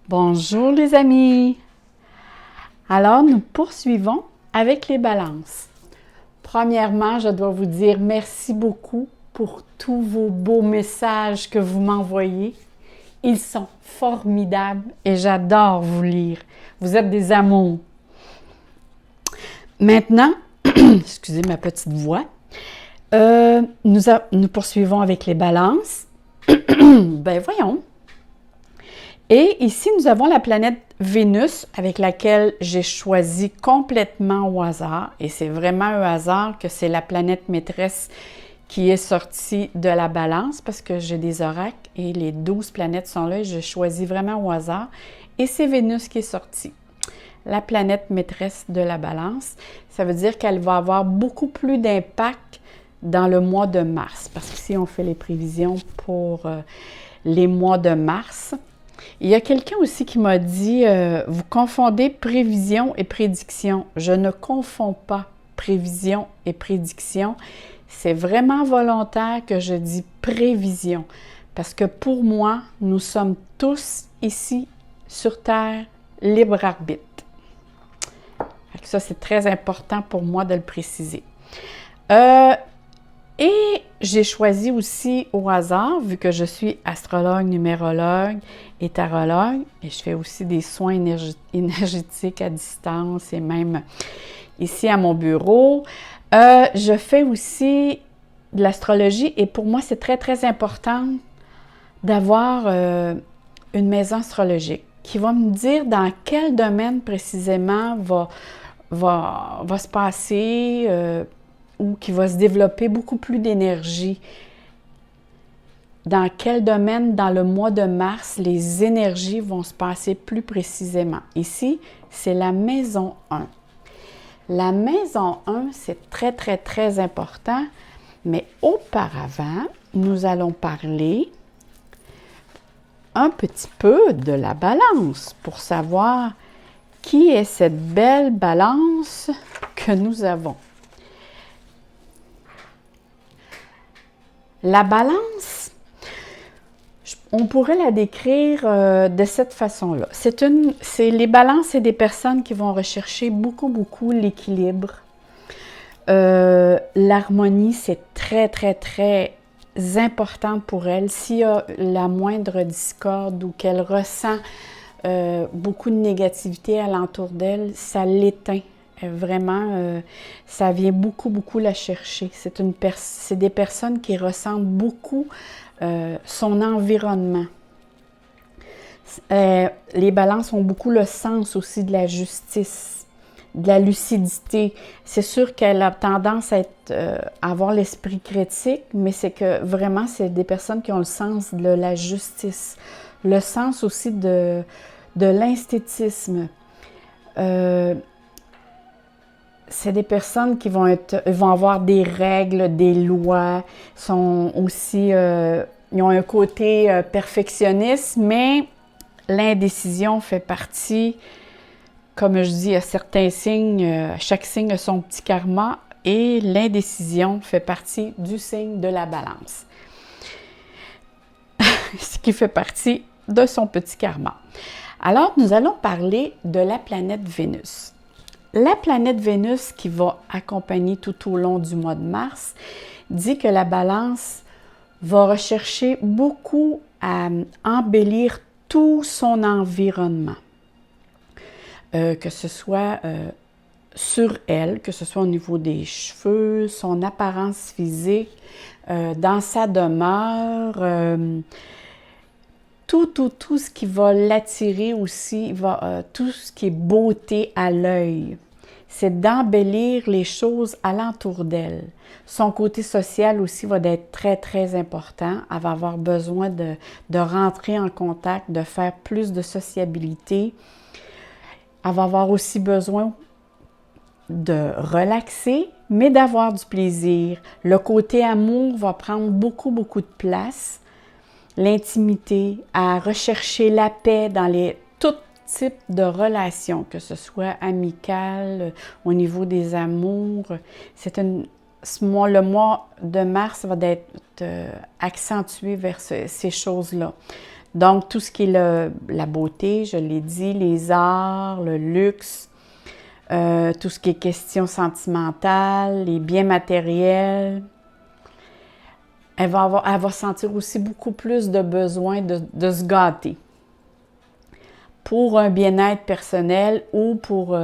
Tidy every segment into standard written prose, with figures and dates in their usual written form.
Bonjour les amis! Alors, nous poursuivons avec les balances. Premièrement, je dois vous dire merci beaucoup pour tous vos beaux messages que vous m'envoyez. Ils sont formidables et j'adore vous lire. Vous êtes des amours. Maintenant, excusez ma petite voix, nous poursuivons avec les balances. Ben voyons. Et ici, nous avons la planète Vénus avec laquelle j'ai choisi complètement au hasard. Et c'est vraiment un hasard que c'est la planète maîtresse qui est sortie de la balance parce que j'ai des oracles et les 12 planètes sont là et je choisis vraiment au hasard. Et c'est Vénus qui est sortie. La planète maîtresse de la balance, ça veut dire qu'elle va avoir beaucoup plus d'impact dans le mois de mars. Parce que si on fait les prévisions pour les mois de mars, il y a quelqu'un aussi qui m'a dit vous confondez prévision et prédiction. Je ne confonds pas prévision et prédiction. C'est vraiment volontaire que je dis prévision. Parce que pour moi, nous sommes tous ici sur Terre libre arbitre. Ça, c'est très important pour moi de le préciser. Et j'ai choisi aussi au hasard, vu que je suis astrologue, numérologue et tarologue, et je fais aussi des soins énergétiques à distance et même ici à mon bureau. Je fais aussi de l'astrologie et pour moi, c'est très, très important d'avoir une maison astrologique qui va me dire dans quel domaine précisément va se passer ou qui va se développer beaucoup plus d'énergie. Dans quel domaine, dans le mois de mars, les énergies vont se passer plus précisément. Ici, c'est la maison 1. La maison 1, c'est très, très, très important, mais auparavant, nous allons parler un petit peu de la balance pour savoir qui est cette belle balance que nous avons. La balance, on pourrait la décrire de cette façon-là. Les balances, c'est des personnes qui vont rechercher beaucoup, beaucoup l'équilibre. L'harmonie, c'est très, très, très important pour elles. S'il y a la moindre discorde ou qu'elle ressent beaucoup de négativité alentour d'elle, ça l'éteint. Vraiment, ça vient beaucoup, beaucoup la chercher. C'est des personnes qui ressentent beaucoup son environnement. Les balances ont beaucoup le sens aussi de la justice, de la lucidité. C'est sûr qu'elle a tendance à avoir l'esprit critique, mais c'est que vraiment, c'est des personnes qui ont le sens de la justice, le sens aussi de l'esthétisme. C'est des personnes qui vont avoir des règles, des lois, sont aussi, ils ont un côté perfectionniste, mais l'indécision fait partie, comme je dis, à certains signes, chaque signe a son petit karma et l'indécision fait partie du signe de la balance, ce qui fait partie de son petit karma. Alors, nous allons parler de la planète Vénus. La planète Vénus qui va accompagner tout au long du mois de mars dit que la balance va rechercher beaucoup à embellir tout son environnement. Que ce soit sur elle, que ce soit au niveau des cheveux, son apparence physique, dans sa demeure, tout ce qui va l'attirer aussi, tout ce qui est beauté à l'œil, c'est d'embellir les choses alentour d'elle. Son côté social aussi va être très, très important. Elle va avoir besoin de rentrer en contact, de faire plus de sociabilité. Elle va avoir aussi besoin de relaxer, mais d'avoir du plaisir. Le côté amour va prendre beaucoup, beaucoup de place. L'intimité, à rechercher la paix dans tout type de relations, que ce soit amicales, au niveau des amours. Le mois de mars va être accentué vers ces choses-là. Donc, tout ce qui est la beauté, je l'ai dit, les arts, le luxe, tout ce qui est questions sentimentales, les biens matériels. Elle va sentir aussi beaucoup plus de besoin de se gâter pour un bien-être personnel ou pour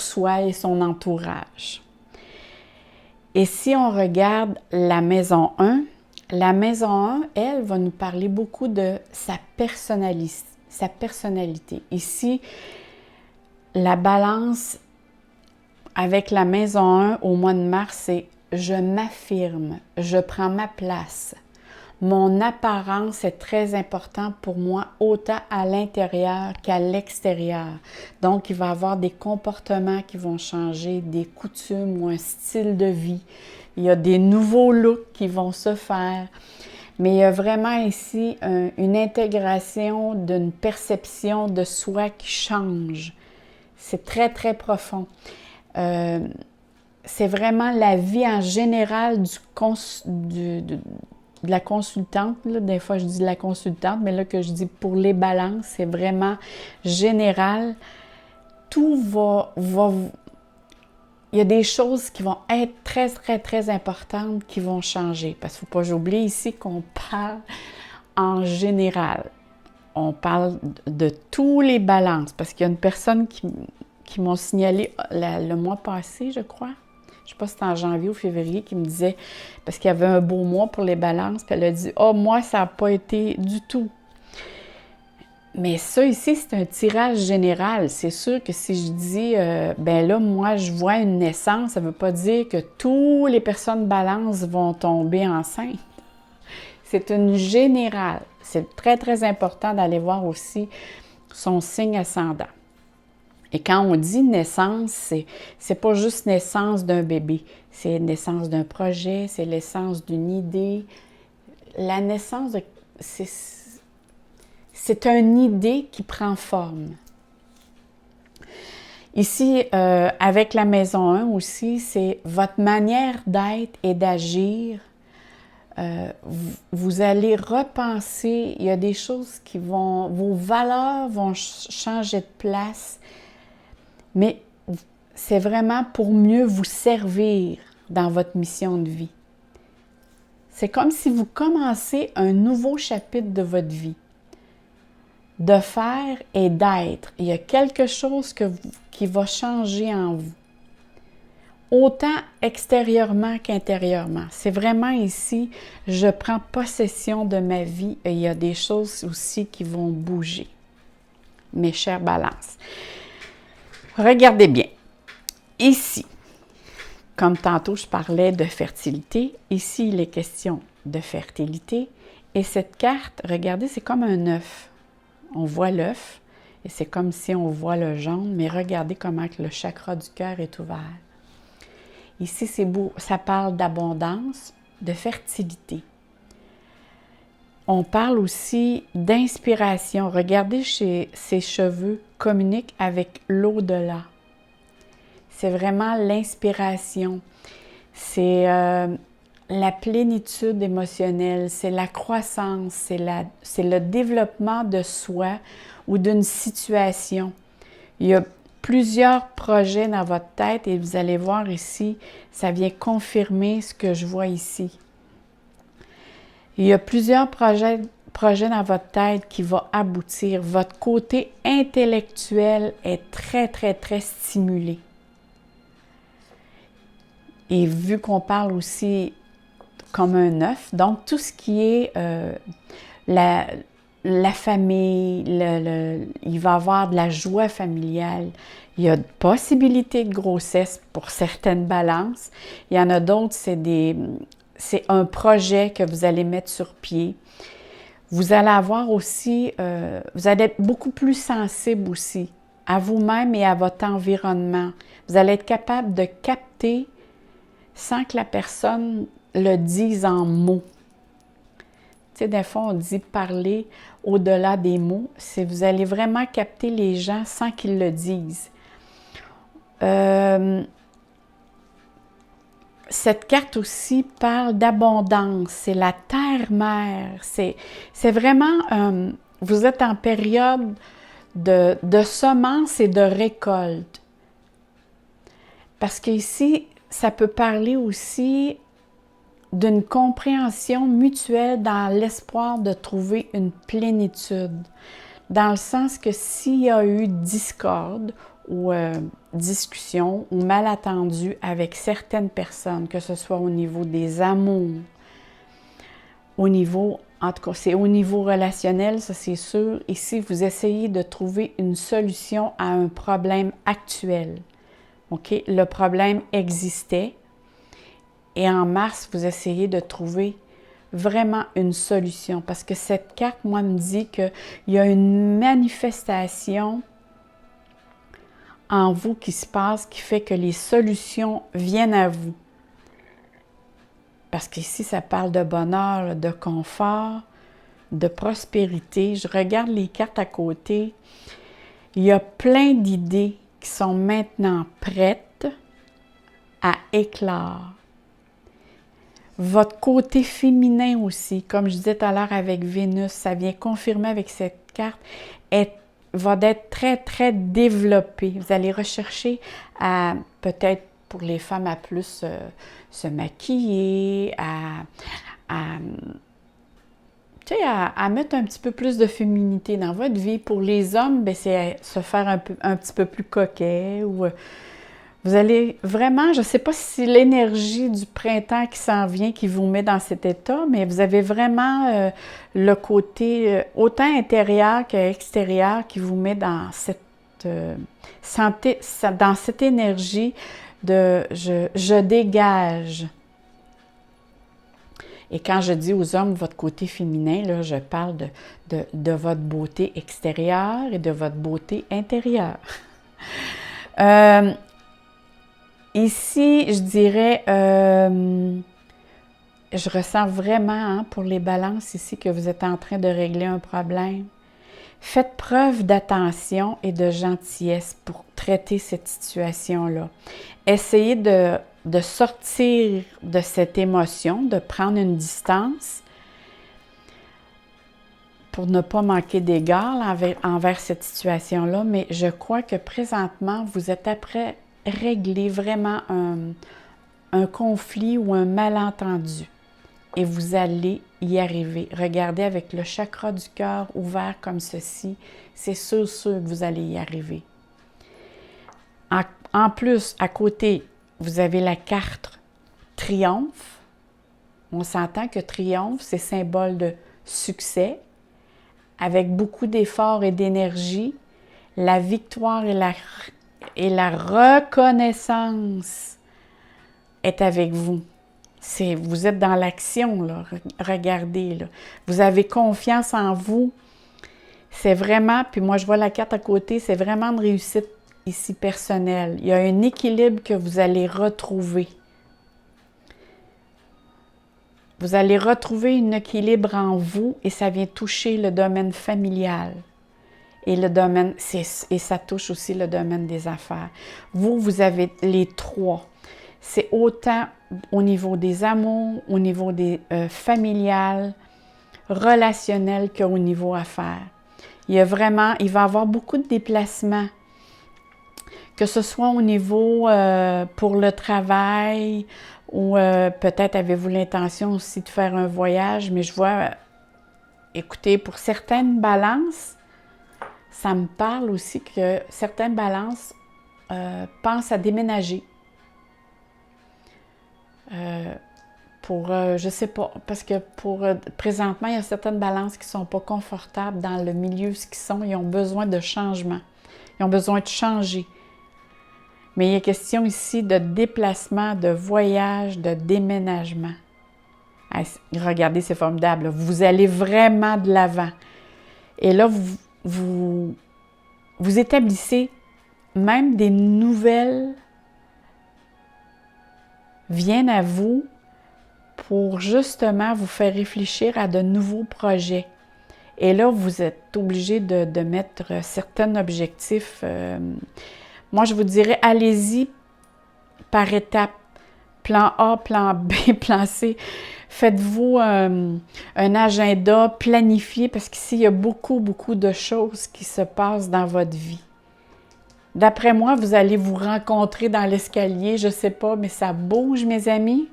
soi et son entourage. Et si on regarde la maison 1, la maison 1, elle, va nous parler beaucoup de sa personnalité. Ici, la balance avec la maison 1 au mois de mars, c'est « je m'affirme, je prends ma place ». Mon apparence est très importante pour moi, autant à l'intérieur qu'à l'extérieur. Donc, il va y avoir des comportements qui vont changer, des coutumes ou un style de vie. Il y a des nouveaux looks qui vont se faire. Mais il y a vraiment ici une intégration d'une perception de soi qui change. C'est très, très profond. C'est vraiment la vie en général de la consultante. Là. Des fois, je dis la consultante, mais là que je dis pour les balances, c'est vraiment général. Tout va... Il y a des choses qui vont être très, très, très importantes qui vont changer. Parce qu'il ne faut pas oublier ici qu'on parle en général. On parle de tous les balances. Parce qu'il y a une personne qui m'ont signalé le mois passé, je crois. Je ne sais pas si c'était en janvier ou février, qui me disait, parce qu'il y avait un beau mois pour les balances, puis elle a dit « Ah, moi, ça n'a pas été du tout. » Mais ça ici, c'est un tirage général. C'est sûr que si je dis ben là, moi, je vois une naissance, ça ne veut pas dire que toutes les personnes balances vont tomber enceintes. C'est une générale. C'est très, très important d'aller voir aussi son signe ascendant. Et quand on dit naissance, c'est pas juste naissance d'un bébé, c'est naissance d'un projet, c'est naissance d'une idée. La naissance, c'est une idée qui prend forme. Ici, avec la maison 1 aussi, c'est votre manière d'être et d'agir. Vous allez repenser, il y a des choses vos valeurs vont changer de place. Mais c'est vraiment pour mieux vous servir dans votre mission de vie. C'est comme si vous commencez un nouveau chapitre de votre vie. De faire et d'être. Il y a quelque chose qui va changer en vous. Autant extérieurement qu'intérieurement. C'est vraiment ici, je prends possession de ma vie et il y a des choses aussi qui vont bouger. Mes chères balances. Regardez bien. Ici, comme tantôt je parlais de fertilité, ici il est question de fertilité. Et cette carte, regardez, c'est comme un œuf. On voit l'œuf et c'est comme si on voit le jaune, mais regardez comment le chakra du cœur est ouvert. Ici, c'est beau, ça parle d'abondance, de fertilité. On parle aussi d'inspiration. Regardez, ses cheveux communiquent avec l'au-delà. C'est vraiment l'inspiration. C'est la plénitude émotionnelle, c'est la croissance, c'est le développement de soi ou d'une situation. Il y a plusieurs projets dans votre tête et vous allez voir ici, ça vient confirmer ce que je vois ici. Il y a plusieurs projets dans votre tête qui vont aboutir. Votre côté intellectuel est très, très, très stimulé. Et vu qu'on parle aussi comme un œuf, donc tout ce qui est la famille, il va y avoir de la joie familiale. Il y a possibilité de grossesse pour certaines balances. Il y en a d'autres, c'est un projet que vous allez mettre sur pied. Vous allez avoir aussi, vous allez être beaucoup plus sensible aussi à vous-même et à votre environnement. Vous allez être capable de capter sans que la personne le dise en mots. Tu sais, des fois, on dit parler au-delà des mots. C'est vous allez vraiment capter les gens sans qu'ils le disent. cette carte aussi parle d'abondance, c'est la terre-mère, c'est vraiment, vous êtes en période de semences et de récolte. Parce qu'ici, ça peut parler aussi d'une compréhension mutuelle dans l'espoir de trouver une plénitude. Dans le sens que s'il y a eu discorde ou discussion ou malentendu avec certaines personnes, que ce soit au niveau des amours, au niveau, en tout cas, c'est au niveau relationnel, ça c'est sûr. Ici, vous essayez de trouver une solution à un problème actuel. OK? Le problème existait et en mars, vous essayez de trouver vraiment une solution parce que cette carte, moi, me dit qu'il y a une manifestation en vous qui se passe qui fait que les solutions viennent à vous. Parce qu'ici, ça parle de bonheur, de confort, de prospérité. Je regarde les cartes à côté. Il y a plein d'idées qui sont maintenant prêtes à éclore. Votre côté féminin aussi, comme je disais tout à l'heure avec Vénus, ça vient confirmer avec cette carte, va être très, très développé. Vous allez rechercher à, peut-être pour les femmes, à plus se maquiller, à mettre un petit peu plus de féminité dans votre vie. Pour les hommes, bien, c'est se faire un petit peu plus coquet. Ou, vous allez vraiment, je ne sais pas si c'est l'énergie du printemps qui s'en vient qui vous met dans cet état, mais vous avez vraiment le côté autant intérieur qu'extérieur qui vous met dans cette santé, dans cette énergie de je dégage. Et quand je dis aux hommes votre côté féminin, là, je parle de votre beauté extérieure et de votre beauté intérieure. Ici, je dirais, je ressens vraiment pour les balances ici que vous êtes en train de régler un problème. Faites preuve d'attention et de gentillesse pour traiter cette situation-là. Essayez de sortir de cette émotion, de prendre une distance pour ne pas manquer d'égard envers cette situation-là. Mais je crois que présentement, vous êtes après régler vraiment un conflit ou un malentendu. Et vous allez y arriver. Regardez avec le chakra du cœur ouvert comme ceci. C'est sûr que vous allez y arriver. En plus, à côté, vous avez la carte triomphe. On s'entend que triomphe, c'est symbole de succès. Avec beaucoup d'efforts et d'énergie, la victoire et la reconnaissance est avec vous. Vous êtes dans l'action, là. Regardez, là. Vous avez confiance en vous. C'est vraiment, puis moi je vois la carte à côté, c'est vraiment une réussite ici personnelle. Il y a un équilibre que vous allez retrouver. Vous allez retrouver un équilibre en vous et ça vient toucher le domaine familial. Et ça touche aussi le domaine des affaires. Vous avez les trois. C'est autant au niveau des amours, au niveau des familiales, relationnel qu'au niveau affaires. Il va y avoir beaucoup de déplacements, que ce soit au niveau pour le travail ou peut-être avez-vous l'intention aussi de faire un voyage, mais je vois, écoutez, pour certaines balances, ça me parle aussi que certaines balances pensent à déménager. Je sais pas, parce que présentement, il y a certaines balances qui ne sont pas confortables dans le milieu où ils sont. Ils ont besoin de changement. Ils ont besoin de changer. Mais il y a question ici de déplacement, de voyage, de déménagement. Regardez, c'est formidable. Vous allez vraiment de l'avant. Et là, vous établissez même des nouvelles viennent à vous pour justement vous faire réfléchir à de nouveaux projets. Et là, vous êtes obligé de mettre certains objectifs. Moi, je vous dirais, allez-y par étapes. plan A, plan B, plan C. Faites-vous un agenda planifié parce qu'ici, il y a beaucoup, beaucoup de choses qui se passent dans votre vie. D'après moi, vous allez vous rencontrer dans l'escalier, je ne sais pas, mais ça bouge, mes amis.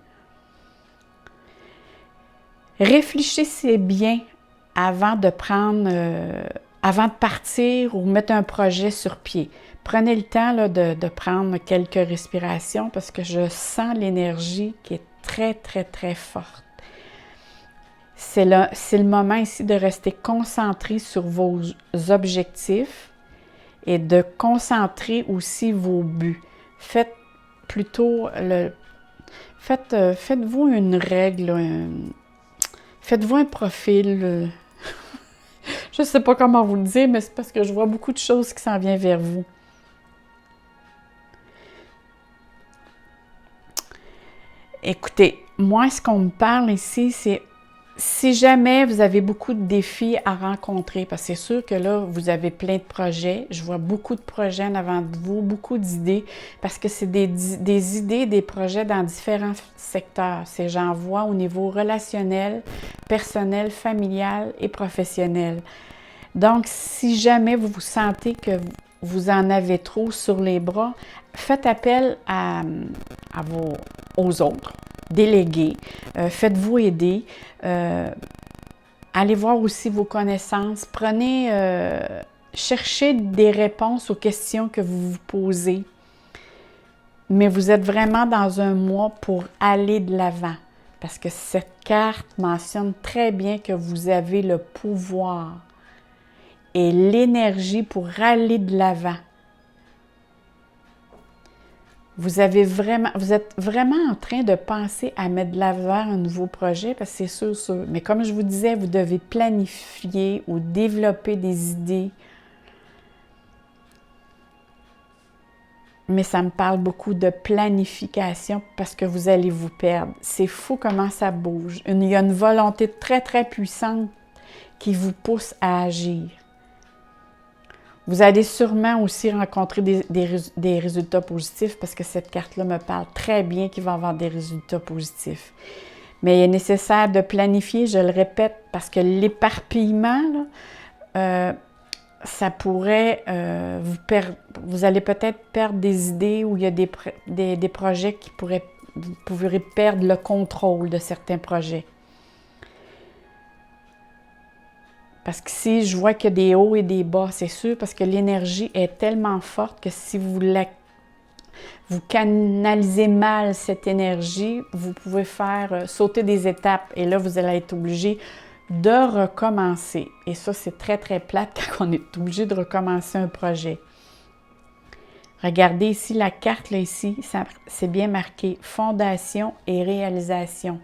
Réfléchissez bien avant de avant de partir ou mettre un projet sur pied. Prenez le temps là, de prendre quelques respirations parce que je sens l'énergie qui est très, très, très forte. C'est le moment ici de rester concentré sur vos objectifs et de concentrer aussi vos buts. Faites plutôt faites-vous une règle, faites-vous un profil. Je ne sais pas comment vous le dire, mais c'est parce que je vois beaucoup de choses qui s'en viennent vers vous. Écoutez, moi, ce qu'on me parle ici, c'est si jamais vous avez beaucoup de défis à rencontrer, parce que c'est sûr que là, vous avez plein de projets, je vois beaucoup de projets en avant de vous, beaucoup d'idées, parce que c'est des idées, des projets dans différents secteurs. J'en vois au niveau relationnel, personnel, familial et professionnel. Donc, si jamais vous vous sentez que vous en avez trop sur les bras, faites appel aux autres. Déléguez, faites-vous aider, allez voir aussi vos connaissances, cherchez des réponses aux questions que vous vous posez, mais vous êtes vraiment dans un mois pour aller de l'avant, parce que cette carte mentionne très bien que vous avez le pouvoir et l'énergie pour aller de l'avant. Vous êtes vraiment en train de penser à mettre de l'avant un nouveau projet parce que c'est sûr. Mais comme je vous disais, vous devez planifier ou développer des idées. Mais ça me parle beaucoup de planification parce que vous allez vous perdre. C'est fou comment ça bouge. Il y a une volonté très, très puissante qui vous pousse à agir. Vous allez sûrement aussi rencontrer des résultats positifs parce que cette carte-là me parle très bien qu'il va y avoir des résultats positifs. Mais il est nécessaire de planifier, je le répète, parce que l'éparpillement, là, ça pourrait vous perdre. Vous allez peut-être perdre des idées ou il y a des projets qui vous pourrez perdre le contrôle de certains projets. Parce que si je vois qu'il y a des hauts et des bas, c'est sûr, parce que l'énergie est tellement forte que si vous canalisez mal cette énergie, vous pouvez faire sauter des étapes. Et là, vous allez être obligé de recommencer. Et ça, c'est très, très plate quand on est obligé de recommencer un projet. Regardez ici la carte, là, ici, c'est bien marqué « Fondation et réalisation ».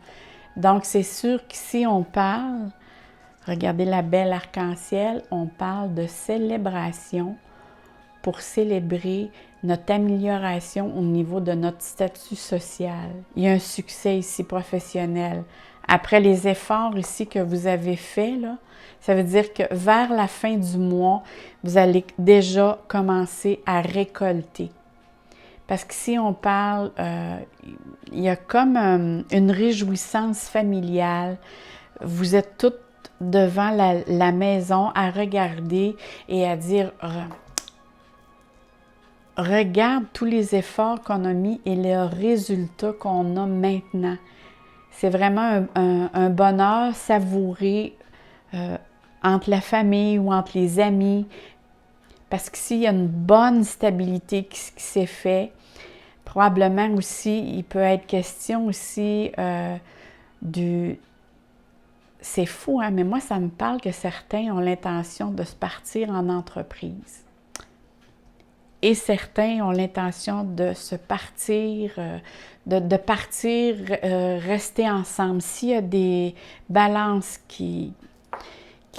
Donc, c'est sûr qu'ici, on parle... Regardez la belle arc-en-ciel, on parle de célébration pour célébrer notre amélioration au niveau de notre statut social. Il y a un succès ici professionnel. Après les efforts ici que vous avez faits, là, ça veut dire que vers la fin du mois, vous allez déjà commencer à récolter. Parce qu'ici, on parle, il y a comme une réjouissance familiale. Vous êtes toutes devant la maison à regarder et à dire regarde tous les efforts qu'on a mis et les résultats qu'on a maintenant. C'est vraiment un bonheur savouré entre la famille ou entre les amis parce qu'ici, il y a une bonne stabilité qui s'est faite. Probablement aussi, il peut être question aussi C'est fou, hein? Mais moi, ça me parle que certains ont l'intention de se partir en entreprise. Et certains ont l'intention de se partir, rester ensemble. S'il y a des balances qui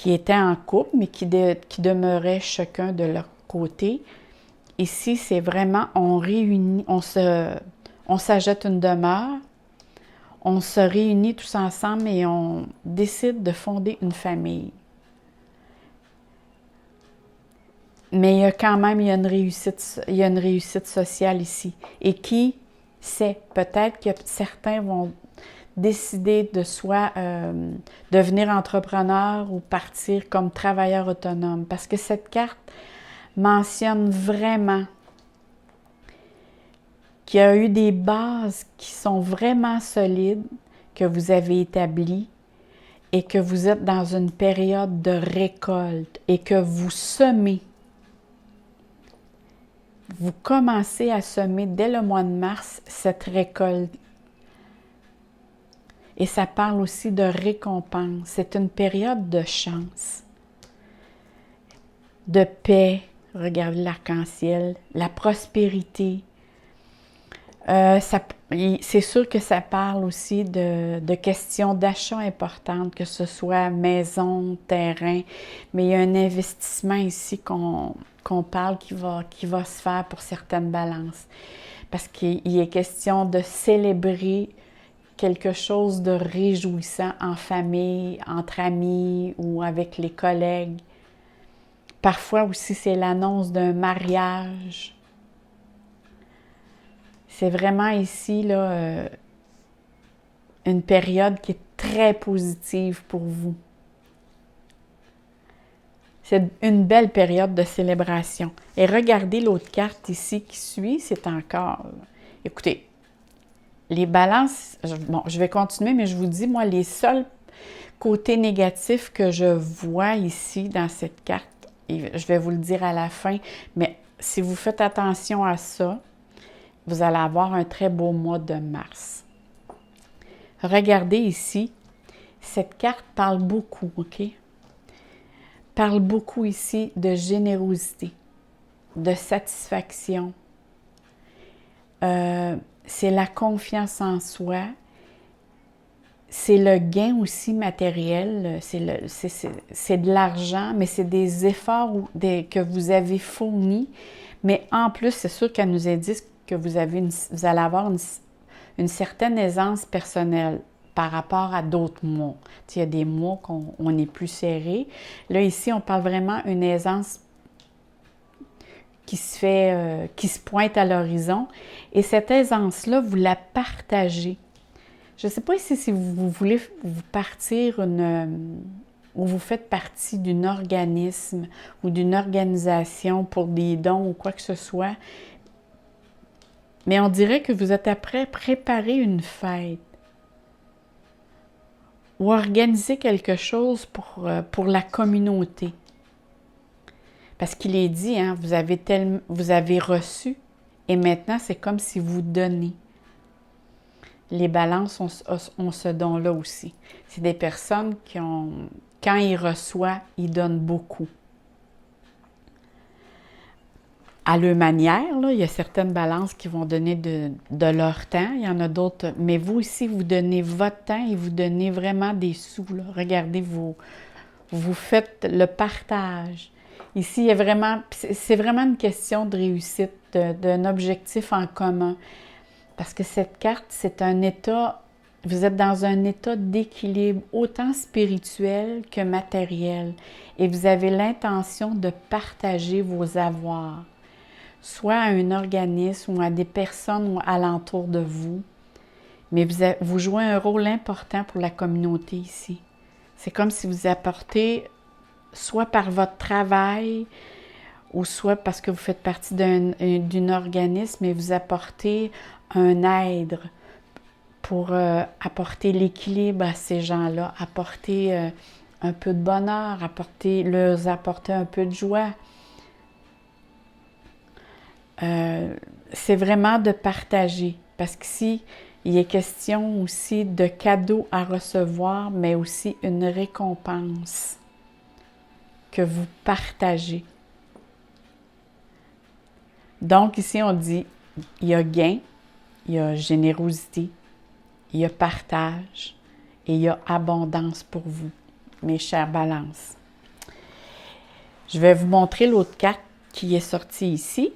étaient en couple, mais qui demeuraient chacun de leur côté, ici, c'est vraiment, on s'ajoute une demeure, on se réunit tous ensemble et on décide de fonder une famille. Mais il y a une réussite sociale ici. Et qui c'est peut-être que certains vont décider de soit devenir entrepreneur ou partir comme travailleur autonome. Parce que cette carte mentionne vraiment qu'il y a eu des bases qui sont vraiment solides, que vous avez établies et que vous êtes dans une période de récolte et que vous semez. Vous commencez à semer dès le mois de mars cette récolte. Et ça parle aussi de récompense. C'est une période de chance, de paix. Regardez l'arc-en-ciel, la prospérité. C'est sûr que ça parle aussi de questions d'achat importantes, que ce soit maison, terrain, mais il y a un investissement ici qu'on parle qui va se faire pour certaines balances. Parce qu'il est question de célébrer quelque chose de réjouissant en famille, entre amis ou avec les collègues. Parfois aussi, c'est l'annonce d'un mariage. C'est vraiment ici là, une période qui est très positive pour vous. C'est une belle période de célébration. Et regardez l'autre carte ici qui suit, c'est encore... Écoutez, les balances... Bon, je vais continuer, mais je vous dis, moi, les seuls côtés négatifs que je vois ici dans cette carte, et je vais vous le dire à la fin, mais si vous faites attention à ça, vous allez avoir un très beau mois de mars. Regardez ici, cette carte parle beaucoup, OK? Parle beaucoup ici de générosité, de satisfaction. C'est la confiance en soi. C'est le gain aussi matériel. C'est de l'argent, mais c'est des efforts que vous avez fournis. Mais en plus, c'est sûr qu'elle nous indique que vous allez avoir une certaine aisance personnelle par rapport à d'autres mois. Il y a des mois qu'on est plus serré. Là, ici, on parle vraiment d'une aisance qui se pointe à l'horizon. Et cette aisance-là, vous la partagez. Je ne sais pas si vous voulez vous partir ou vous faites partie d'un organisme ou d'une organisation pour des dons ou quoi que ce soit. Mais on dirait que vous êtes après préparer une fête ou organiser quelque chose pour la communauté. Parce qu'il est dit, hein, vous avez reçu et maintenant c'est comme si vous donnez. Les balances ont ce don-là aussi. C'est des personnes quand ils reçoivent, ils donnent beaucoup. À leur manière, là, il y a certaines balances qui vont donner de leur temps, il y en a d'autres, mais vous aussi, vous donnez votre temps et vous donnez vraiment des sous. Là. Regardez, vous faites le partage. Ici, c'est vraiment une question de réussite, d'un objectif en commun. Parce que cette carte, c'est un état, vous êtes dans un état d'équilibre autant spirituel que matériel. Et vous avez l'intention de partager vos avoirs, soit à un organisme ou à des personnes alentour de vous. Mais vous jouez un rôle important pour la communauté ici. C'est comme si vous apportez, soit par votre travail, ou soit parce que vous faites partie d'un organisme et vous apportez un aide pour apporter l'équilibre à ces gens-là, apporter un peu de bonheur, leur apporter un peu de joie. C'est vraiment de partager, parce qu'ici, il est question aussi de cadeaux à recevoir, mais aussi une récompense que vous partagez. Donc ici, on dit, il y a gain, il y a générosité, il y a partage et il y a abondance pour vous, mes chères balances. Je vais vous montrer l'autre carte qui est sortie ici.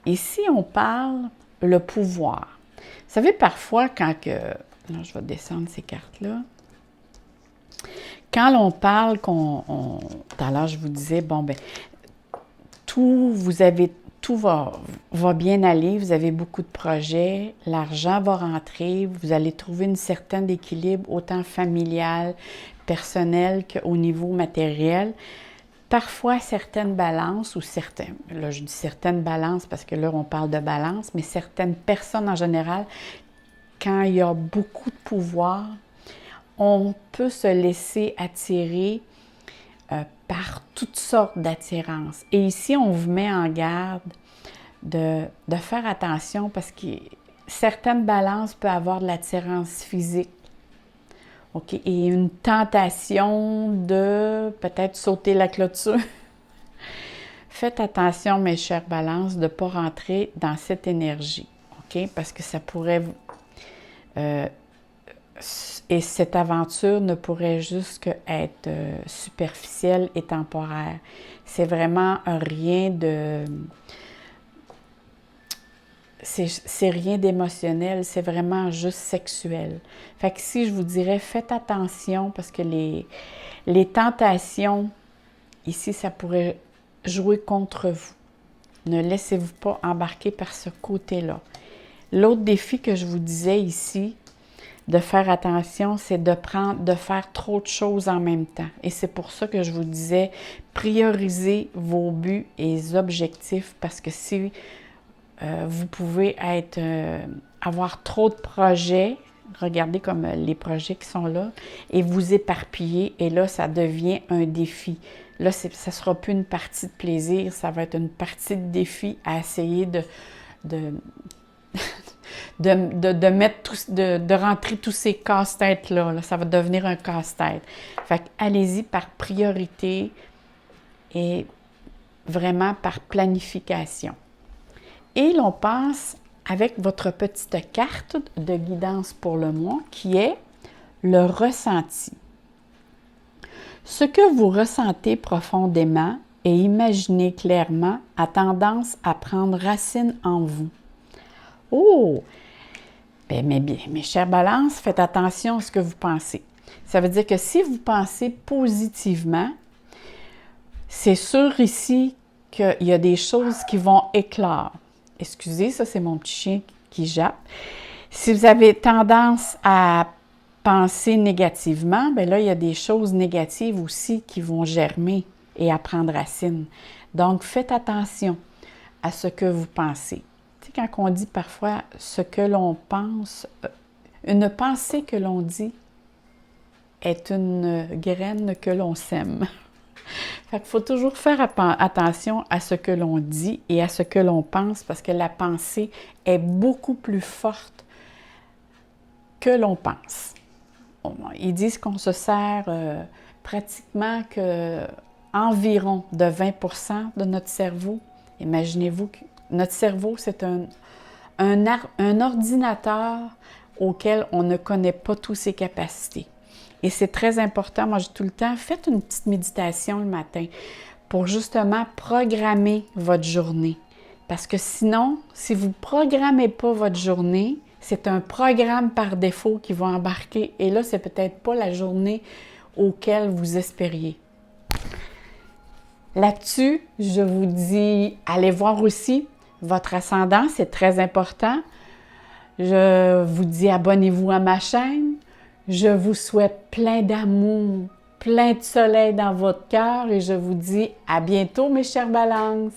Ici, on parle le pouvoir. Vous savez, parfois, là, je vais descendre ces cartes-là. Quand l'on parle tout à l'heure, je vous disais, bon, ben, tout tout va bien aller, vous avez beaucoup de projets, l'argent va rentrer, vous allez trouver une certaine équilibre autant familial, personnel qu'au niveau matériel. Parfois, certaines balances ou certaines, là je dis certaines balances parce que là on parle de balance, mais certaines personnes en général, quand il y a beaucoup de pouvoir, on peut se laisser attirer par toutes sortes d'attirances. Et ici, on vous met en garde de faire attention parce que certaines balances peuvent avoir de l'attirance physique. OK? Et une tentation de peut-être sauter la clôture. Faites attention, mes chères balances, de ne pas rentrer dans cette énergie. OK? Parce que ça pourrait... et cette aventure ne pourrait juste qu'être superficielle et temporaire. C'est vraiment rien de... C'est rien d'émotionnel, c'est vraiment juste sexuel. Fait que si je vous dirais, faites attention parce que les tentations, ici, ça pourrait jouer contre vous. Ne laissez-vous pas embarquer par ce côté-là. L'autre défi que je vous disais ici, de faire attention, c'est de faire trop de choses en même temps. Et c'est pour ça que je vous disais, priorisez vos buts et objectifs parce que si vous pouvez avoir trop de projets, regardez comme les projets qui sont là, et vous éparpiller, et là, ça devient un défi. Là, ça ne sera plus une partie de plaisir, ça va être une partie de défi à essayer de rentrer tous ces casse-têtes-là. Là. Ça va devenir un casse-tête. Fait que allez-y par priorité et vraiment par planification. Et l'on passe avec votre petite carte de guidance pour le mois qui est le ressenti. Ce que vous ressentez profondément et imaginez clairement a tendance à prendre racine en vous. Oh! Bien, mes chères balances, faites attention à ce que vous pensez. Ça veut dire que si vous pensez positivement, c'est sûr ici qu'il y a des choses qui vont éclore. Excusez, ça c'est mon petit chien qui jappe. Si vous avez tendance à penser négativement, bien là, il y a des choses négatives aussi qui vont germer et à prendre racine. Donc, faites attention à ce que vous pensez. Tu sais, quand on dit parfois ce que l'on pense, une pensée que l'on dit est une graine que l'on sème. Fait qu'il faut toujours faire attention à ce que l'on dit et à ce que l'on pense parce que la pensée est beaucoup plus forte que l'on pense. Ils disent qu'on se sert pratiquement environ de 20% de notre cerveau. Imaginez-vous que notre cerveau, c'est un ordinateur auquel on ne connaît pas toutes ses capacités. Et c'est très important, moi je dis tout le temps, faites une petite méditation le matin pour justement programmer votre journée. Parce que sinon, si vous ne programmez pas votre journée, c'est un programme par défaut qui va embarquer. Et là, c'est peut-être pas la journée auquel vous espériez. Là-dessus, je vous dis, allez voir aussi votre ascendant, c'est très important. Je vous dis, abonnez-vous à ma chaîne. Je vous souhaite plein d'amour, plein de soleil dans votre cœur et je vous dis à bientôt, mes chères balances!